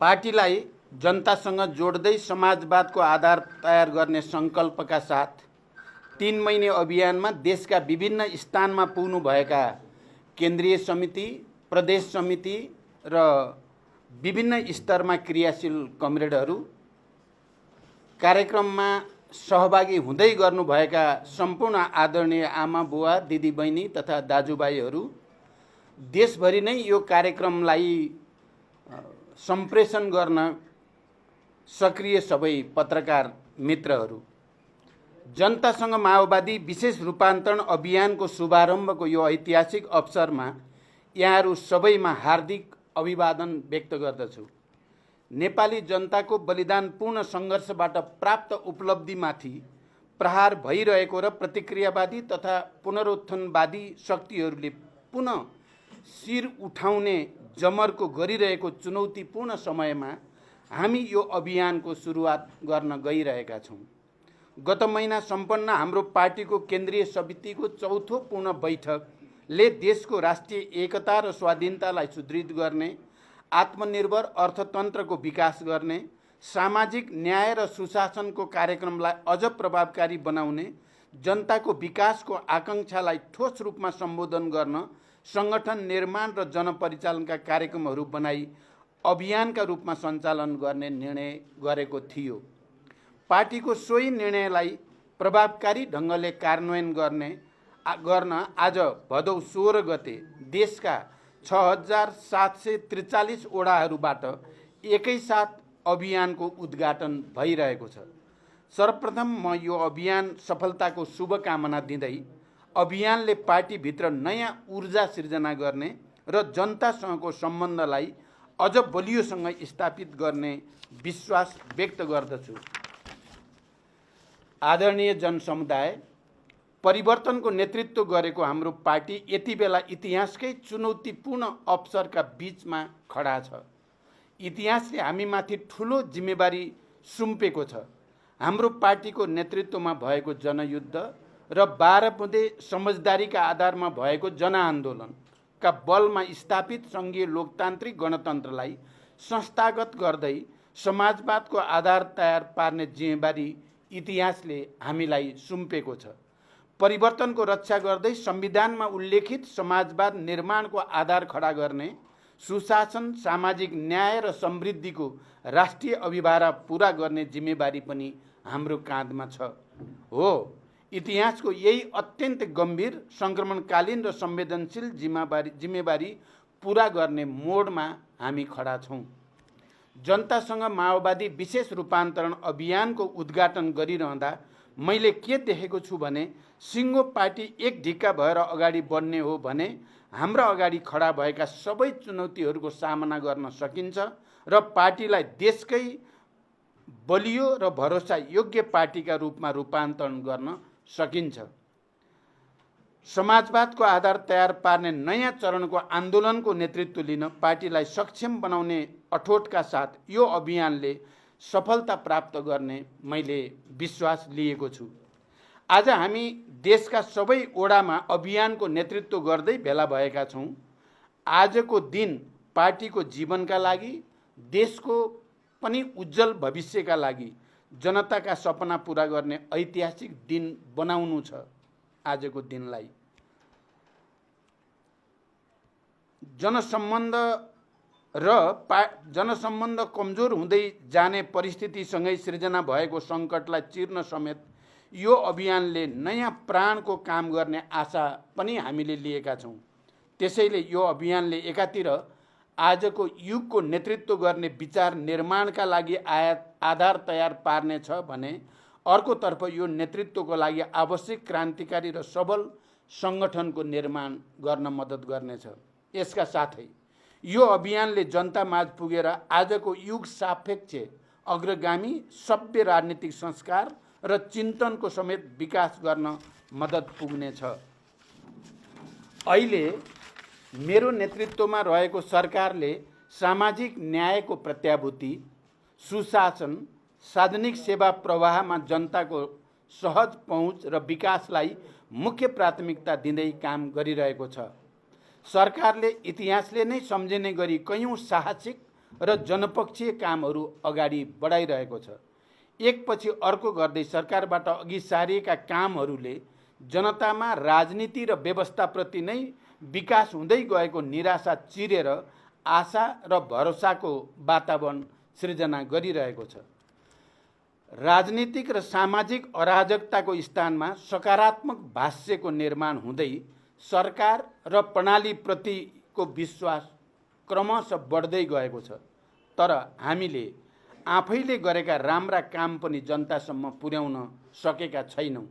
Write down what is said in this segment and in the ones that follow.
पार्टीलाई जनतासँग जोड्दै समाजवादको आधार तयार गर्ने सङ्कल्पका साथ 3 महिने अभियानमा देशका विभिन्न स्थानमा पुग्नुभएका केन्द्रीय समिति, प्रदेश समिति र विभिन्न स्तरमा क्रियाशील कमरेडहरू, कार्यक्रममा सहभागी हुँदै गर्नुभएका सम्पूर्ण आदरणीय आमा बुवा, दिदी बहिनी तथा दाजुभाइहरू, देशभरि नै यो कार्यक्रमलाई सम्प्रेषण गर्न सक्रिय सबै पत्रकार मित्रहरू, जनतासँग माओवादी विशेष रूपान्तरण अभियानको शुभारम्भको यो ऐतिहासिक अवसरमा यहाँहरू सबैमा हार्दिक अभिवादन व्यक्त गर्दछु। नेपाली जनताको बलिदानपूर्ण सङ्घर्षबाट प्राप्त उपलब्धिमाथि प्रहार भइरहेको र प्रतिक्रियावादी तथा पुनरुत्थानवादी शक्तिहरूले पुनः शिर उठाउने जमर्को गरिरहेको चुनौतीपूर्ण समयमा हामी यो अभियानको सुरुवात गर्न गइरहेका छौँ। गत महिना सम्पन्न हाम्रो पार्टीको केन्द्रीय समितिको चौथो पूर्ण बैठकले देशको राष्ट्रिय एकता र स्वाधीनतालाई सुदृढ गर्ने, आत्मनिर्भर अर्थतन्त्रको विकास गर्ने, सामाजिक न्याय र सुशासनको कार्यक्रमलाई अझ प्रभावकारी बनाउने, जनताको विकासको आकाङ्क्षालाई ठोस रूपमा सम्बोधन गर्न, सङ्गठन निर्माण र जनपरिचालनका कार्यक्रमहरू बनाई अभियानका रूपमा सञ्चालन गर्ने निर्णय गरेको थियो। पार्टीको सोही निर्णयलाई प्रभावकारी ढङ्गले कार्यान्वयन गर्न आज भदौ 16 गते देशका 6743 वडाहरूबाट एकैसाथ अभियानको उद्घाटन भइरहेको छ। सर्वप्रथम म यो अभियान सफलताको शुभकामना दिँदै अभियानले पार्टीभित्र नयाँ ऊर्जा सिर्जना गर्ने र जनतासँगको सम्बन्धलाई अझ बलियोसँग स्थापित गर्ने विश्वास व्यक्त गर्दछु। आदरणीय जनसमुदाय, परिवर्तनको नेतृत्व गरेको हाम्रो पार्टी यति बेला इतिहासकै चुनौतीपूर्ण अवसरका बीचमा खडा छ। इतिहासले हामीमाथि ठुलो जिम्मेवारी सुम्पेको छ। हाम्रो पार्टीको नेतृत्वमा भएको जनयुद्ध र 12 बुँदे समझदारीका आधारमा भएको जनआन्दोलनका बलमा स्थापित सङ्घीय लोकतान्त्रिक गणतन्त्रलाई संस्थागत गर्दै समाजवादको आधार तयार पार्ने जिम्मेवारी इतिहासले हामीलाई सुम्पेको छ। परिवर्तनको रक्षा गर्दै संविधानमा उल्लेखित समाजवाद निर्माणको आधार खडा गर्ने, सुशासन, सामाजिक न्याय र समृद्धिको राष्ट्रिय अभिभारा पुरा गर्ने जिम्मेवारी पनि हाम्रो काँधमा छ। हो, इतिहासको यही अत्यन्त गम्भीर, सङ्क्रमणकालीन र संवेदनशील जिम्मेवारी पुरा गर्ने मोडमा हामी खडा छौँ। जनतासँग माओवादी विशेष रूपान्तरण अभियानको उद्घाटन गरिरहँदा मैले के देखेको छु भने, सिङ्गो पार्टी एक ढिक्का भएर अगाडि बढ्ने हो भने हाम्रा अगाडि खडा भएका सबै चुनौतीहरूको सामना गर्न सकिन्छ र पार्टीलाई देशकै बलियो र भरोसा योग्य पार्टीका रूपमा रूपान्तरण गर्न सकिन्छ। समाजवादको आधार तयार पार्ने नयाँ चरणको आन्दोलनको नेतृत्व लिन पार्टीलाई सक्षम बनाउने अठोटका साथ यो अभियानले सफलता प्राप्त गर्ने मैले विश्वास लिएको छु। आज हामी देशका सबै ओडामा अभियानको नेतृत्व गर्दै भेला भएका छौँ। आजको दिन पार्टीको जीवनका लागि, देशको पनि उज्जवल भविष्यका लागि जनताका सपना पुरा गर्ने ऐतिहासिक दिन बनाउनु छ। आजको दिनलाई जनसम्बन्ध कमजोर हुँदै जाने परिस्थितिसँगै सृजना भएको सङ्कटलाई चिर्न समेत यो अभियानले नयाँ प्राणको काम गर्ने आशा पनि हामीले लिएका छौँ। त्यसैले यो अभियानले एकातिर आजको युगको नेतृत्व गर्ने विचार निर्माणका लागि आधार तयार पार्नेछ भने अर्कोतर्फ यो नेतृत्वको लागि आवश्यक क्रान्तिकारी र सबल सङ्गठनको निर्माण गर्न मद्दत गर्नेछ। यसका साथै यो अभियानले जनतामाझ पुगेर आजको युग सापेक्ष अग्रगामी सभ्य राजनीतिक संस्कार र चिन्तनको समेत विकास गर्न मद्दत पुग्नेछ। अहिले मेरो नेतृत्वमा रहेको सरकारले सामाजिक न्यायको प्रत्याभूति, सुशासन, सार्वजनिक सेवा प्रवाहमा जनताको सहज पहुँच र विकासलाई मुख्य प्राथमिकता दिँदै काम गरिरहेको छ। सरकारले इतिहासले नै सम्झिने गरी कैयौँ साहसिक र जनपक्षीय कामहरू अगाडि बढाइरहेको छ। एकपछि अर्को गर्दै सरकारबाट अघि सारिएका कामहरूले जनतामा राजनीति र व्यवस्थाप्रति नै विकास हुँदै गएको निराशा चिरेर आशा र भरोसाको वातावरण सृजना गरिरहेको छ। राजनीतिक र सामाजिक अराजकताको स्थानमा सकारात्मक भाष्यको निर्माण हुँदै सरकार र प्रणालीप्रतिको विश्वास क्रमशः बढ्दै गएको छ। तर हामीले आफैले गरेका राम्रा काम पनि जनतासम्म पुर्याउन सकेका छैनौँ।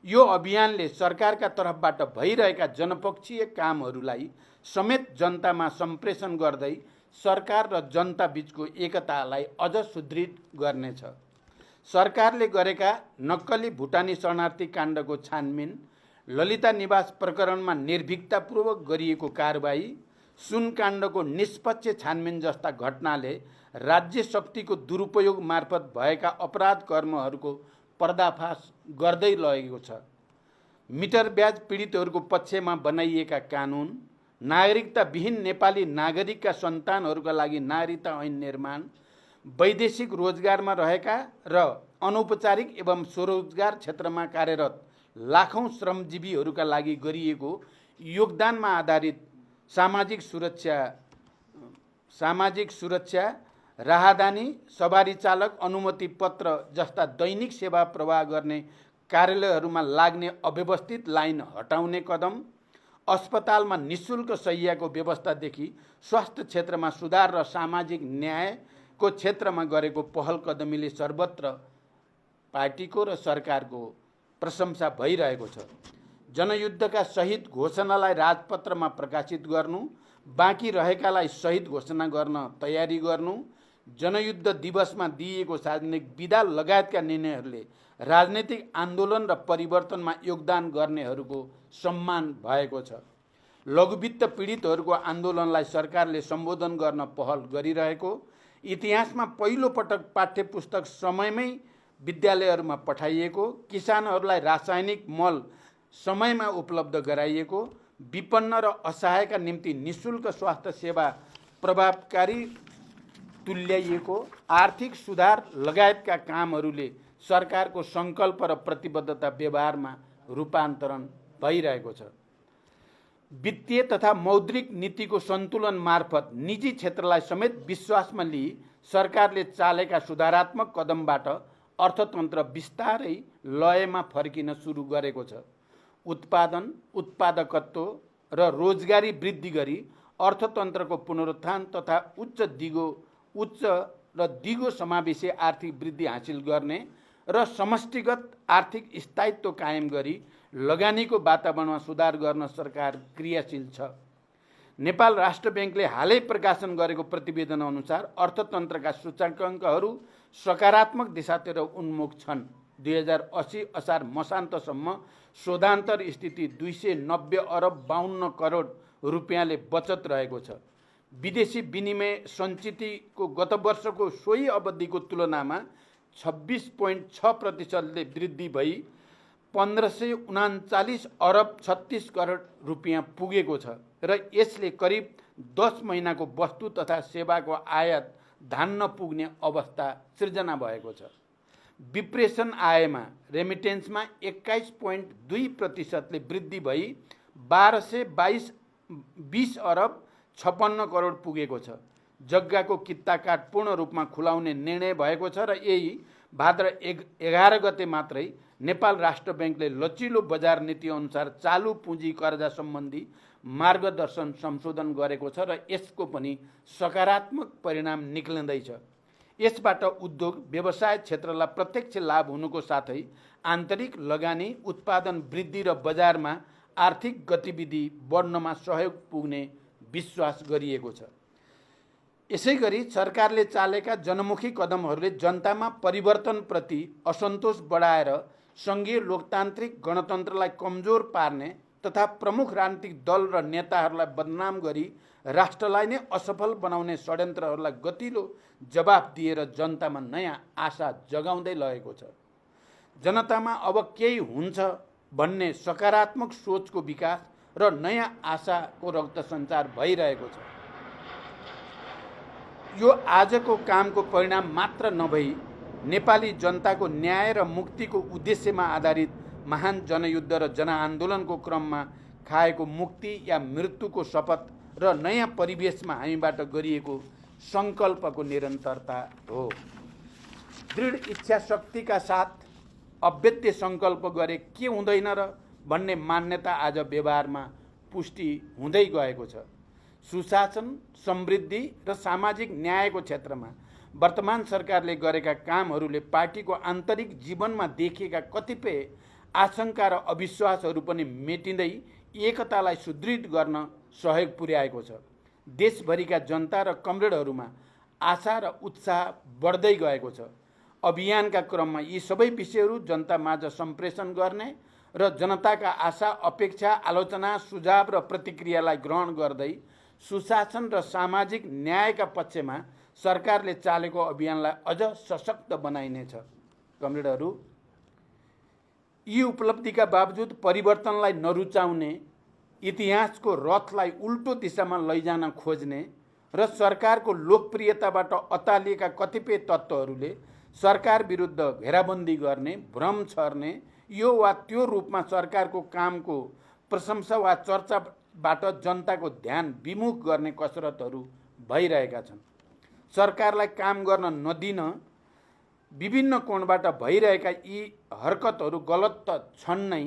यो अभियानले सरकारका तर्फबाट भइरहेका जनपक्षीय कामहरूलाई समेत जनतामा सम्प्रेषण गर्दै सरकार र जनता बीचको एकतालाई अझ सुदृढ गर्नेछ। सरकारले गरेका नक्कली भुटानी शरणार्थी काण्डको छानबिन, ललिता निवास प्रकरणमा निर्भीकतापूर्वक गरिएको कारबाही, सुन काण्डको निष्पक्ष छानबिन जस्ता घटनाले राज्य शक्तिको दुरुपयोग मार्फत भएका अपराध कर्महरूको पर्दाफास गर्दै लगेको छ। मिटर ब्याज पीडितहरूको पक्षमा बनाइएका कानुन, नागरिकताविहीन नेपाली नागरिकका सन्तानहरूका लागि नागरिकता ऐन निर्माण, वैदेशिक रोजगारमा रहेका र अनौपचारिक एवं स्वरोजगार क्षेत्रमा कार्यरत लाखौं श्रमजीवीहरूका लागि गरिएको योगदानमा आधारित सामाजिक सुरक्षा, राहदानी, सवारी चालक अनुमति पत्र जस्ता दैनिक सेवा प्रवाह गर्ने कार्यालयहरूमा लाग्ने अव्यवस्थित लाइन हटाउने कदम, अस्पतालमा निःशुल्क शय्याको व्यवस्थादेखि स्वास्थ्य क्षेत्रमा सुधार र सामाजिक न्यायको क्षेत्रमा गरेको पहल कदमीले सर्वत्र पार्टीको र सरकारको प्रशंसा भइरहेको छ। जनयुद्धका शहीद घोषणालाई राजपत्रमा प्रकाशित गर्नु, बाँकी रहेकालाई शहीद घोषणा गर्न तयारी गर्नु, जनयुद्ध दिवसमा दिइएको सार्वजनिक विदा लगायतका निर्णयहरूले राजनीतिक आन्दोलन र परिवर्तनमा योगदान गर्नेहरूको सम्मान भएको छ। लघुवित्त पीडितहरूको आन्दोलनलाई सरकारले सम्बोधन गर्न पहल गरिरहेको, इतिहासमा पहिलो पटक पाठ्यपुस्तक समयमै विद्यालयहरूमा पठाइएको, किसानहरूलाई रासायनिक मल समयमा उपलब्ध गराइएको, विपन्न र असहायका निम्ति निःशुल्क स्वास्थ्य सेवा प्रभावकारी तुल्याइएको, आर्थिक सुधार लगायतका कामहरूले सरकारको सङ्कल्प र प्रतिबद्धता व्यवहारमा रूपान्तरण भइरहेको छ। वित्तीय तथा मौद्रिक नीतिको सन्तुलन मार्फत निजी क्षेत्रलाई समेत विश्वासमा लिई सरकारले चालेका सुधारात्मक कदमबाट अर्थतन्त्र बिस्तारै लयमा फर्किन सुरु गरेको छ। उत्पादन, उत्पादकत्व र रोजगारी वृद्धि गरी अर्थतन्त्रको पुनरुत्थान तथा उच्च र दिगो समावेशी आर्थिक वृद्धि हासिल गर्ने र समष्टिगत आर्थिक स्थायित्व कायम गरी लगानीको वातावरणमा सुधार गर्न सरकार क्रियाशील छ। नेपाल राष्ट्र ब्याङ्कले हालै प्रकाशन गरेको प्रतिवेदन अनुसार अर्थतन्त्रका सूचकाङ्कहरू सकारात्मक दिशातिर उन्मुख छन्। 2080 असार मसान्तसम्म शोधान्तर स्थिति 290 अरब 52 करोड रुपियाँले बचत रहेको छ। विदेशी विनिमय सञ्चितको गत वर्षको सोही अवधिको तुलनामा 26.6% वृद्धि भई 1539 अरब 36 करोड रुपियाँ पुगेको छ र यसले करिब 10 महिनाको वस्तु तथा सेवाको आयात धान्न पुग्ने अवस्था सृजना भएको छ। विप्रेषण आयमा रेमिटेन्समा 21.2% वृद्धि भई 1220 अरब 56 करोड पुगेको छ। जग्गाको किता कार्ड पूर्ण रूपमा खुलाउने निर्णय भएको छ र यही भाद्र 11 गते मात्रै नेपाल राष्ट्र ब्याङ्कले लचिलो बजार नीति अनुसार चालु पुँजी कर्जा सम्बन्धी मार्गदर्शन संशोधन गरेको छ र यसको पनि सकारात्मक परिणाम निक्लिँदैछ। यसबाट उद्योग व्यवसाय क्षेत्रलाई प्रत्यक्ष लाभ हुनुको साथै आन्तरिक लगानी, उत्पादन वृद्धि र बजारमा आर्थिक गतिविधि बढ्नमा सहयोग पुग्ने विश्वास गरिएको छ। यसैगरी सरकारले चालेका जनमुखी कदमहरूले जनतामा परिवर्तनप्रति असन्तोष बढाएर सङ्घीय लोकतान्त्रिक गणतन्त्रलाई कमजोर पार्ने तथा प्रमुख राजनीतिक दल र नेताहरूलाई बदनाम गरी राष्ट्रलाई नै असफल बनाउने षड्यन्त्रहरूलाई गतिलो जवाफ दिएर जनतामा नयाँ आशा जगाउँदै लगेको छ। जनतामा अब केही हुन्छ भन्ने सकारात्मक सोचको विकास र नयाँ आशाको रक्त सञ्चार भइरहेको छ। यो आजको कामको परिणाम मात्र नभई नेपाली जनताको न्याय र मुक्तिको उद्देश्यमा आधारित महान जनयुद्ध र जनआन्दोलनको क्रममा खाएको मुक्ति या मृत्युको शपथ र नयाँ परिवेशमा हामीबाट गरिएको सङ्कल्पको निरन्तरता हो। दृढ इच्छा शक्तिका साथ अव्यत्य सङ्कल्प गरे के हुँदैन र भन्ने मान्यता आज व्यवहारमा पुष्टि हुँदै गएको छ। सुशासन, समृद्धि र सामाजिक न्यायको क्षेत्रमा वर्तमान सरकारले गरेका कामहरूले पार्टीको आन्तरिक जीवनमा देखिएका कतिपय आशंका र अविश्वासहरू पनि मेटिँदै एकतालाई सुदृढ गर्न सहयोग पुर्याएको छ। देशभरिका जनता र कमरेडहरूमा आशा र उत्साह बढ्दै गएको छ। अभियानका क्रममा यी सबै विषयहरू जनतामाझ सम्प्रेषण गर्ने र जनताका आशा, अपेक्षा, आलोचना, सुझाव र प्रतिक्रियालाई ग्रहण गर्दै सुशासन र सामाजिक न्यायका पक्षमा सरकारले चालेको अभियानलाई अझ सशक्त बनाइनेछ। कमरेडहरू, यी उपलब्धिका बावजुद परिवर्तनलाई नरुचाउने, इतिहासको रथलाई उल्टो दिशामा लैजान खोज्ने र सरकारको लोकप्रियताबाट अतालिएका कतिपय तत्त्वहरूले सरकार विरुद्ध घेराबन्दी गर्ने, भ्रम छर्ने, यो वा त्यो रूपमा सरकारको कामको प्रशंसा वा चर्चाबाट जनताको ध्यान विमुख गर्ने कसरतहरू भइरहेका छन्। सरकारलाई काम गर्न नदिन विभिन्न कोणबाट भइरहेका यी हरकतहरू गलत त छन् नै,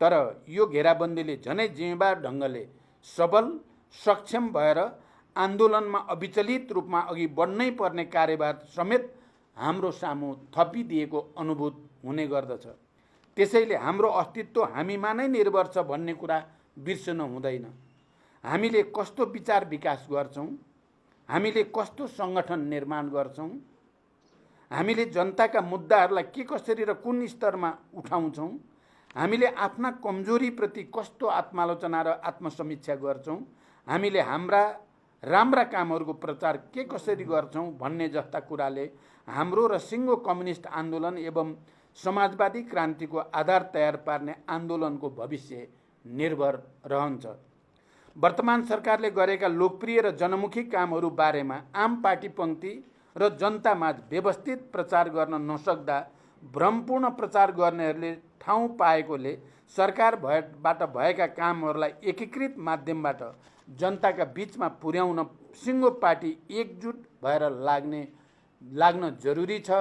तर यो घेराबन्दीले झनै जिम्मेवार ढङ्गले सबल, सक्षम भएर आन्दोलनमा अविचलित रूपमा अघि बढ्नै पर्ने कार्यभार समेत हाम्रो सामु थपिदिएको अनुभूत हुने गर्दछ। त्यसैले हाम्रो अस्तित्व हामीमा नै निर्भर छ भन्ने कुरा बिर्सनु हुँदैन। हामीले कस्तो विचार विकास गर्छौँ, हामीले कस्तो सङ्गठन निर्माण गर्छौँ, हामीले जनताका मुद्दाहरूलाई के कसरी र कुन स्तरमा उठाउँछौँ, हामीले आफ्ना कमजोरीप्रति कस्तो आत्मालोचना र आत्मसमीक्षा गर्छौँ, हामीले हाम्रा राम्रा कामहरूको प्रचार के कसरी गर्छौँ भन्ने जस्ता कुराले हाम्रो र सिङ्गो कम्युनिस्ट आन्दोलन एवं समाजवादी क्रान्तिको आधार तयार पार्ने आन्दोलनको भविष्य निर्भर रहन्छ। वर्तमान सरकारले गरेका लोकप्रिय र जनमुखी कामहरू बारेमा आम पार्टी पङ्क्ति र जनतामाझ व्यवस्थित प्रचार गर्न नसक्दा भ्रमपूर्ण प्रचार गर्नेहरूले ठाउँ पाएकोले सरकारबाट भएका कामहरूलाई एकीकृत माध्यमबाट जनताका बीचमा पुर्याउन सिङ्गो पार्टी एकजुट भएर लाग्न जरुरी छ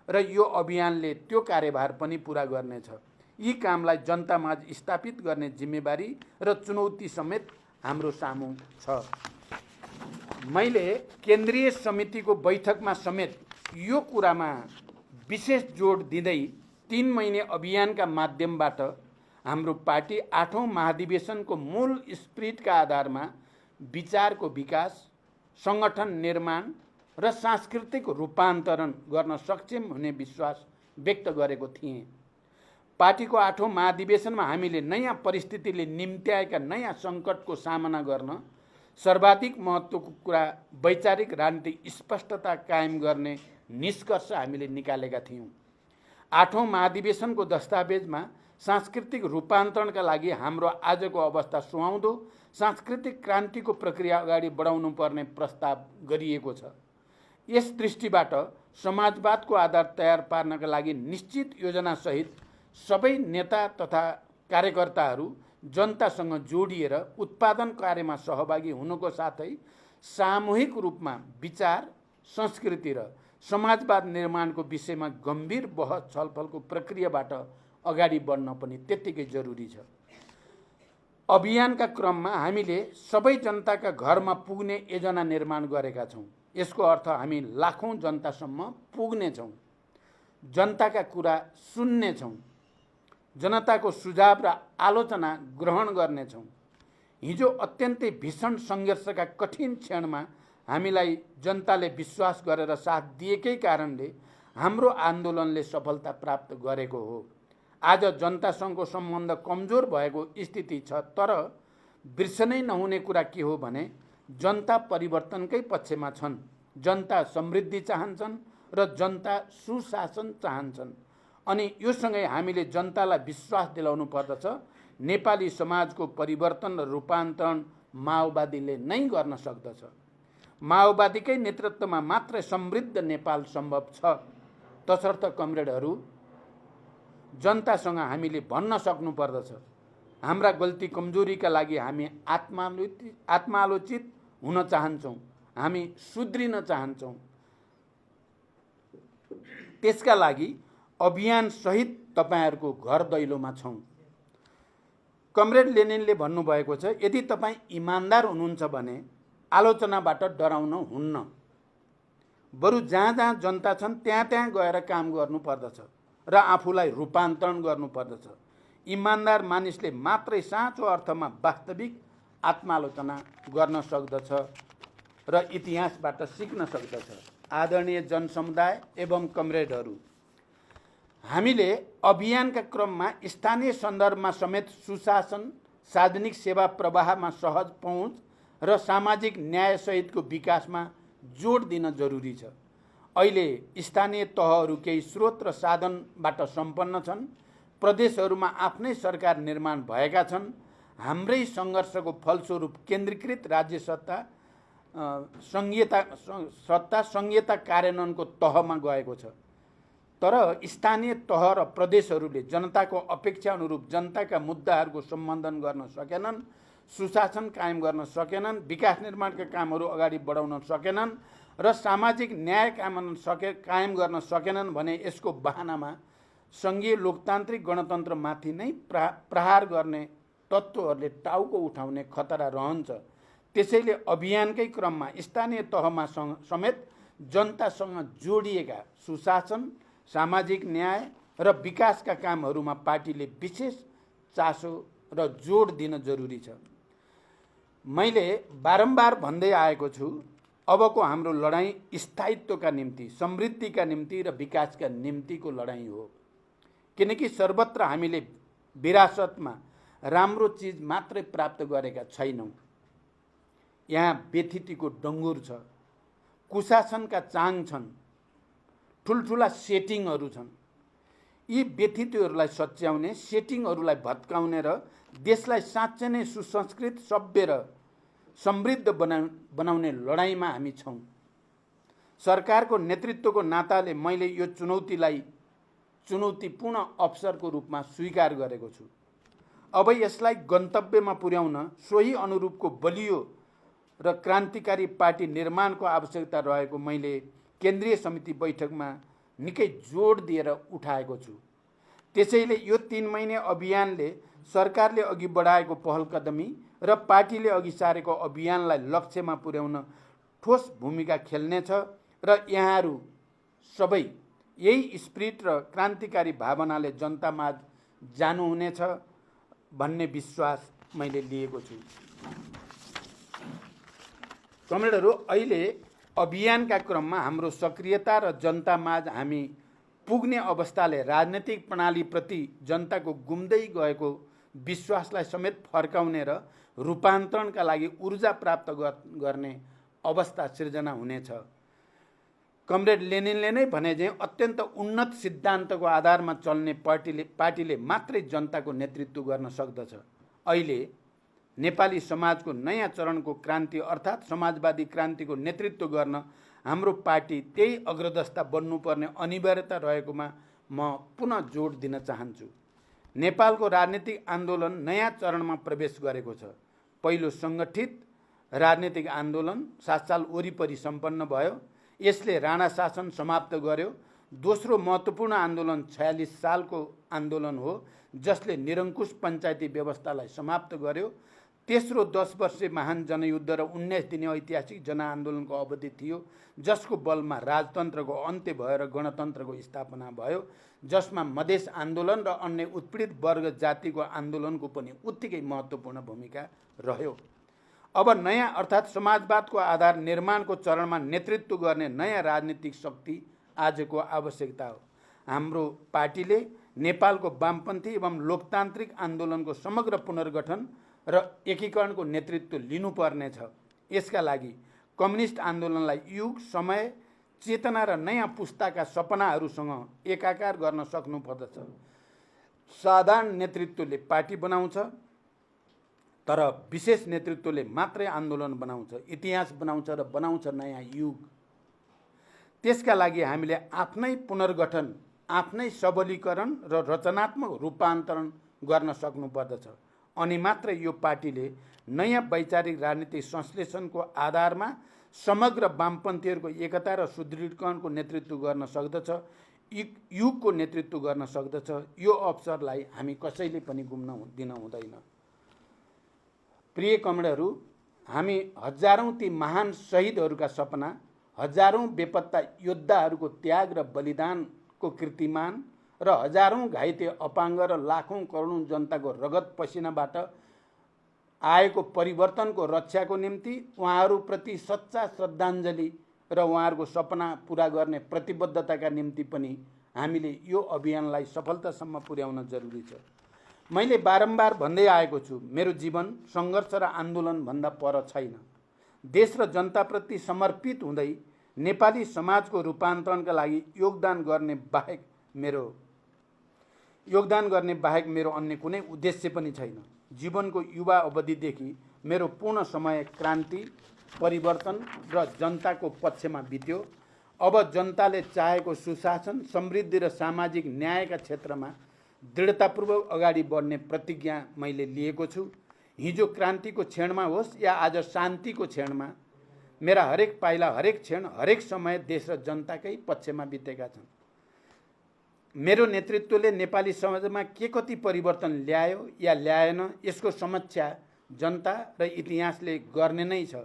र यो अभियानले त्यो कार्यभार पनि पुरा गर्नेछ। यी कामलाई जनतामाझ स्थापित गर्ने जिम्मेवारी र चुनौती समेत हाम्रो सामु छ। मैले केन्द्रीय समितिको बैठकमा समेत यो कुरामा विशेष जोड दिँदै 3 महिने अभियानका माध्यमबाट हाम्रो पार्टी 8औं महाधिवेशनको मूल स्पिरिटका आधारमा विचारको विकास, सङ्गठन निर्माण र सांस्कृतिक रूपान्तरण गर्न सक्षम हुने विश्वास व्यक्त गरेको थिएँ। पार्टीको 8औं महाधिवेशनमा हामीले नयाँ परिस्थितिले निम्त्याएका नयाँ सङ्कटको सामना गर्न सर्वाधिक महत्त्वको कुरा वैचारिक राजनीतिक स्पष्टता कायम गर्ने निष्कर्ष हामीले निकालेका थियौँ। 8औं महाधिवेशनको दस्तावेजमा सांस्कृतिक रूपान्तरणका लागि हाम्रो आजको अवस्था सुहाउँदो सांस्कृतिक क्रान्तिको प्रक्रिया अगाडि बढाउनु पर्ने प्रस्ताव गरिएको छ। यस दृष्टिबाट समाजवादको आधार तयार पार्नका लागि निश्चित योजनासहित सबै नेता तथा कार्यकर्ताहरू जनतासँग जोडिएर उत्पादन कार्यमा सहभागी हुनुको साथै सामूहिक रूपमा विचार, संस्कृति र समाजवाद निर्माणको विषयमा गम्भीर बहस छलफलको प्रक्रियाबाट अगाडि बढ्न पनि त्यत्तिकै जरुरी छ। अभियानका क्रममा हामीले सबै जनताका घरमा पुग्ने योजना निर्माण गरेका छौँ। यसको अर्थ हामी लाखौँ जनतासम्म पुग्नेछौँ, जनताका कुरा सुन्नेछौँ, जनताको सुझाव र आलोचना ग्रहण गर्नेछौँ। हिजो अत्यन्तै भीषण सङ्घर्षका कठिन क्षणमा हामीलाई जनताले विश्वास गरेर साथ दिएकै कारणले हाम्रो आन्दोलनले सफलता प्राप्त गरेको हो। आज जनतासँगको सम्बन्ध कमजोर भएको स्थिति छ, तर बिर्सनै नहुने कुरा के हो भने जनता परिवर्तनकै पक्षमा छन्। जनता समृद्धि चाहन्छन् र जनता सुशासन चाहन्छन्। अनि योसँगै हामीले जनतालाई विश्वास दिलाउनु पर्दछ नेपाली समाजको परिवर्तन र रूपान्तरण माओवादीले नै गर्न सक्दछ। माओवादीकै नेतृत्वमा मात्रै समृद्ध नेपाल सम्भव छ। तसर्थ कमरेडहरू, जनतासँग हामीले भन्न सक्नुपर्दछ, हाम्रा गल्ती कमजोरीका लागि हामी आत्मालोचित हुन चाहन्छौँ, हामी सुध्रिन चाहन्छौँ। त्यसका लागि अभियान सहित तपाईहरूको घर दैलोमा छौँ। कमरेड लेनिनले भन्नुभएको छ, यदि तपाईँ इमान्दार हुनुहुन्छ भने आलोचनाबाट डराउन हुन्न, बरु जहाँ जहाँ जनता छन् त्यहाँ त्यहाँ गएर काम गर्नुपर्दछ र आफूलाई रूपान्तरण गर्नुपर्दछ। इमान्दार मानिसले मात्रै साँचो अर्थमा वास्तविक आत्मालोचना गर्न सक्दछ र इतिहासबाट सिक्न सक्दछ। आदरणीय जनसमुदाय एवं कमरेडहरू, हामीले अभियानका क्रममा स्थानीय सन्दर्भमा समेत सुशासन, सार्वजनिक सेवा प्रवाहमा सहज पहुँच र सामाजिक न्यायसहितको विकासमा जोड दिन जरुरी छ। अहिले स्थानीय तहहरू केही स्रोत र साधनबाट सम्पन्न छन्। प्रदेशहरूमा आफ्नै सरकार निर्माण भएका छन्। हाम्रै सङ्घर्षको फलस्वरूप केन्द्रीकृत राज्य सत्ता सङ्घीयता कार्यान्वयनको तहमा गएको छ। तर स्थानीय तह र प्रदेशहरूले जनताको अपेक्षा अनुरूप जनताका मुद्दाहरूको सम्बोधन गर्न सकेनन्, सुशासन कायम गर्न सकेनन्, विकास निर्माणका कामहरू अगाडि बढाउन सकेनन् र सामाजिक न्याय कायम गर्न सकेनन् भने यसको बहानामा सङ्घीय लोकतान्त्रिक गणतन्त्रमाथि नै प्रहार गर्ने तत्त्वहरूले टाउको उठाउने खतरा रहन्छ। त्यसैले अभियानकै क्रममा स्थानीय तहमा समेत जनतासँग जोडिएका सुशासन, सामाजिक न्याय र विकासका कामहरूमा पार्टीले विशेष चासो र जोड दिन जरुरी छ। मैले बारम्बार भन्दै आएको छु, अबको हाम्रो लडाईँ स्थायित्वका निम्ति, समृद्धिका निम्ति र विकासका निम्तिको लडाईँ हो। किनकि सर्वत्र हामीले विरासतमा राम्रो चिज मात्रै प्राप्त गरेका छैनौँ। यहाँ व्यथितिको डङ्गुर छ, कुशासनका चाङ छन्, ठुल्ठुला सेटिङहरू छन्। यी व्यथितिहरूलाई सच्याउने, सेटिङहरूलाई भत्काउने र देशलाई साँच्चै नै सुसंस्कृत, सभ्य र समृद्ध बनाउने लडाईँमा हामी छौँ। सरकारको नेतृत्वको नाताले मैले यो चुनौतीपूर्ण अवसरको रूपमा स्वीकार गरेको छु। अब यसलाई गन्तव्यमा पुर्याउन सोही अनुरूपको बलियो र क्रान्तिकारी पार्टी निर्माणको आवश्यकता रहेको मैले केन्द्रीय समिति बैठकमा निकै जोड दिएर उठाएको छु। त्यसैले यो 3 महिने अभियानले सरकारले अघि बढाएको पहल कदमी र पार्टीले अघि सारेको अभियानलाई लक्ष्यमा पुर्याउन ठोस भूमिका खेल्नेछ र यहाँहरू सबै यही स्पिरिट र क्रान्तिकारी भावनाले जनतामाझ जानुहुनेछ भन्ने विश्वास मैले लिएको छु। कमरेडहरू, अहिले अभियानका क्रममा हाम्रो सक्रियता र जनतामाझ हामी पुग्ने अवस्थाले राजनीतिक प्रणालीप्रति जनताको गुम्दै गएको विश्वासलाई समेत फर्काउने र रूपान्तरणका लागि ऊर्जा प्राप्त गर्ने अवस्था सिर्जना हुनेछ। कमरेड लेनिनले नै भने चाहिँ अत्यन्त उन्नत सिद्धान्तको आधारमा चल्ने पार्टीले मात्रै जनताको नेतृत्व गर्न सक्दछ। अहिले नेपाली समाजको नयाँ चरणको क्रान्ति अर्थात् समाजवादी क्रान्तिको नेतृत्व गर्न हाम्रो पार्टी त्यही अग्रदस्ता बन्नुपर्ने अनिवार्यता रहेकोमा म पुनः जोड दिन चाहन्छु। नेपालको राजनीतिक आन्दोलन नयाँ चरणमा प्रवेश गरेको छ। पहिलो सङ्गठित राजनीतिक आन्दोलन 7 साल वरिपरि सम्पन्न भयो। यसले राणा शासन समाप्त गर्यो। दोस्रो महत्त्वपूर्ण आन्दोलन 46 सालको आन्दोलन हो, जसले निरङ्कुश पञ्चायती व्यवस्थालाई समाप्त गर्यो। तेस्रो 10 वर्षे महान जनयुद्ध र 19 दिने ऐतिहासिक जनआन्दोलनको अवधि थियो, जसको बलमा राजतन्त्रको अन्त्य भयो र गणतन्त्रको स्थापना भयो, जसमा मधेस आन्दोलन र अन्य उत्पीडित वर्ग जातिको आन्दोलनको पनि उत्तिकै महत्त्वपूर्ण भूमिका रह्यो। अब नयाँ अर्थात् समाजवादको आधार निर्माणको चरणमा नेतृत्व गर्ने नयाँ राजनीतिक शक्ति आजको आवश्यकता हो। हाम्रो पार्टीले नेपालको वामपन्थी एवं लोकतान्त्रिक आन्दोलनको समग्र पुनर्गठन र एकीकरणको नेतृत्व लिनुपर्नेछ। यसका लागि कम्युनिस्ट आन्दोलनलाई युग, समय, चेतना र नयाँ पुस्ताका सपनाहरूसँग एकाकार गर्न सक्नुपर्दछ। साधारण नेतृत्वले पार्टी बनाउँछ, तर विशेष नेतृत्वले मात्रै आन्दोलन बनाउँछ, इतिहास बनाउँछ र बनाउँछ नयाँ युग। त्यसका लागि हामीले आफ्नै पुनर्गठन, आफ्नै सबलीकरण र रचनात्मक रूपान्तरण गर्न सक्नुपर्दछ। अनि मात्र यो पार्टीले नयाँ वैचारिक राजनीतिक संश्लेषणको आधारमा समग्र वामपन्थीहरूको एकता र सुदृढीकरणको नेतृत्व गर्न सक्दछ, युगको नेतृत्व गर्न सक्दछ। यो अवसरलाई हामी कसैले पनि गुम्न दिन हुँदैन। प्रिय कमरेडहरू, हामी हजारौं ती महान शहीदहरूका सपना, हजारौं बेपत्ता योद्धाहरूको त्याग र बलिदानको कीर्तिमान र हजारौं घाइते अपाङ्ग र लाखौं करोडौं जनताको रगत पसिनाबाट आएको परिवर्तनको रक्षाको निम्ति उहाँहरूप्रति सच्चा श्रद्धाञ्जली र उहाँहरूको सपना पुरा गर्ने प्रतिबद्धताका निम्ति पनि हामीले यो अभियानलाई सफलतासम्म पुर्याउन जरुरी छ। मैले बारम्बार भन्दै आएको छु, मेरो जीवन सङ्घर्ष र आन्दोलन भन्दा पर छैन। देश र जनताप्रति समर्पित हुँदै नेपाली समाजको रूपान्तरणका लागि योगदान गर्ने बाहेक मेरो अन्य कुनै उद्देश्य पनि छैन। जीवनको युवा अवधिदेखि मेरो पूर्ण समय क्रान्ति, परिवर्तन र जनताको पक्षमा बित्यो। अब जनताले चाहेको सुशासन, समृद्धि र सामाजिक न्यायका क्षेत्रमा दृढतापूर्वक अगाडि बढ्ने प्रतिज्ञा मैले लिएको छु। हिजो क्रान्तिको क्षणमा होस् या आज शान्तिको क्षणमा, मेरा हरेक पाइला, हरेक क्षण, हरेक समय देश र जनताकै पक्षमा बितेका छन्। मेरो नेतृत्वले नेपाली समाजमा के कति परिवर्तन ल्यायो या ल्याएन, यसको समीक्षा जनता र इतिहासले गर्ने नै छ।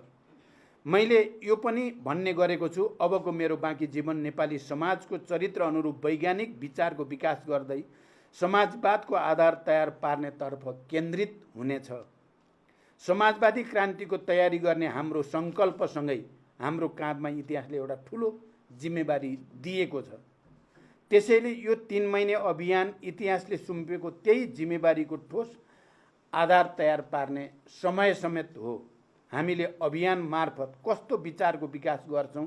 मैले यो पनि भन्ने गरेको छु, अबको मेरो बाँकी जीवन नेपाली समाजको चरित्र अनुरूप वैज्ञानिक विचारको विकास गर्दै समाजवादको आधार तयार पार्नेतर्फ केन्द्रित हुनेछ। समाजवादी क्रान्तिको तयारी गर्ने हाम्रो सङ्कल्पसँगै हाम्रो काँधमा इतिहासले एउटा ठुलो जिम्मेवारी दिएको छ। त्यसैले यो 3 महिने अभियान इतिहासले सुम्पेको त्यही जिम्मेवारीको ठोस आधार तयार पार्ने समय समेत हो। हामीले अभियान मार्फत कस्तो विचारको विकास गर्छौं,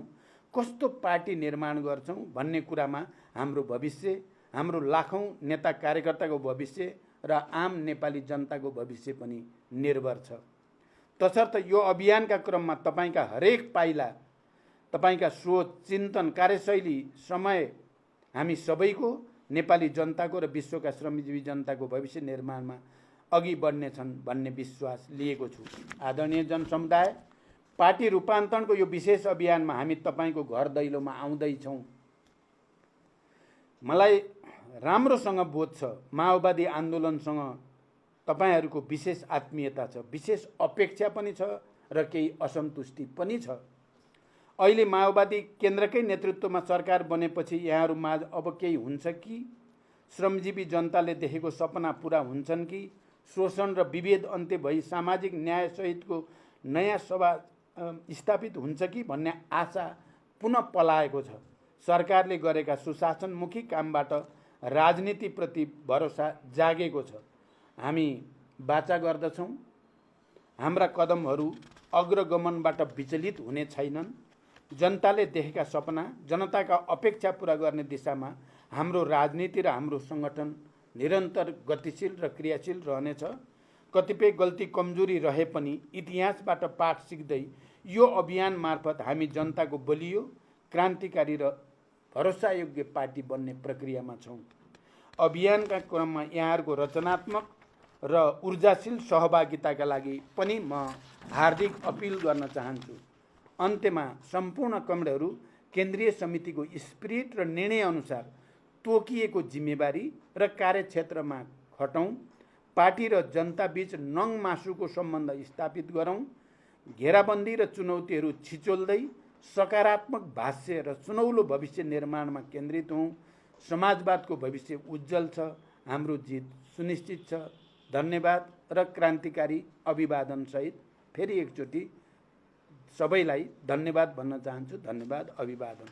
कस्तो पार्टी निर्माण गर्छौं भन्ने कुरामा हाम्रो भविष्य, हाम्रो लाखौं नेता कार्यकर्ताको भविष्य र आम नेपाली जनताको भविष्य पनि निर्भर छ। तसर्थ यो अभियानका क्रममा तपाईका हरेक पाइला, तपाईका सोच, चिन्तन, कार्यशैली, समय हामी सबैको, नेपाली जनताको र विश्वका श्रमजीवी जनताको भविष्य निर्माणमा अघि बढ्नेछन् भन्ने विश्वास लिएको छु। आदरणीय जनसमुदाय, पार्टी रूपान्तरणको यो विशेष अभियानमा हामी तपाईको घर दैलोमा आउँदैछौँ। मलाई राम्रोसँग बोध छ, माओवादी आन्दोलनसँग तपाईहरूको विशेष आत्मीयता छ, विशेष अपेक्षा पनि छ र केही असन्तुष्टि पनि छ। अहिले माओवादी केन्द्रकै नेतृत्वमा सरकार बनेपछि यहाँहरूमाझ अब केही हुन्छ कि? श्रमजीवी जनताले देखेको सपना पुरा हुन्छन् कि? शोषण र विभेद अन्त्य भई सामाजिक न्याय सहितको नयाँ समाज स्थापित हुन्छ कि भन्ने आशा पुनः पलाएको छ। सरकारले गरेका सुशासनमुखी कामबाट राजनीतिप्रति भरोसा जागेको छ। हामी वाचा गर्दछौँ, हाम्रा कदमहरू अग्रगमनबाट विचलित हुने छैनन्। जनताले देखेका सपना, जनताका अपेक्षा पूरा गर्ने दिशामा हाम्रो राजनीति र हाम्रो सङ्गठन निरन्तर गतिशील र क्रियाशील रहनेछ। कतिपय गल्ती कमजोरी रहे पनि इतिहासबाट पाठ सिक्दै यो अभियान मार्फत हामी जनताको बलियो, क्रान्तिकारी र भरोसायोग्य पार्टी बन्ने प्रक्रियामा छौँ। अभियानका क्रममा यहाँहरूको रचनात्मक र ऊर्जाशील सहभागिताका लागि पनि म हार्दिक अपिल गर्न चाहन्छु। अन्त्यमा सम्पूर्ण कमरेडहरू केन्द्रीय समितिको स्पिरिट र निर्णय अनुसार तोकिएको जिम्मेवारी र कार्यक्षेत्रमा खटौँ। पार्टी र जनता बीच नङ मासुको सम्बन्ध स्थापित गरौँ। घेराबन्दी र चुनौतीहरू छिचोल्दै सकारात्मक भाष्य र सुनौलो भविष्य निर्माणमा केन्द्रित हौँ। समाजवादको भविष्य उज्जवल छ, हाम्रो जित सुनिश्चित छ। धन्यवाद र क्रान्तिकारी अभिवादनसहित फेरि एकचोटि सबैलाई धन्यवाद भन्न चाहन्छु। धन्यवाद, अभिवादन।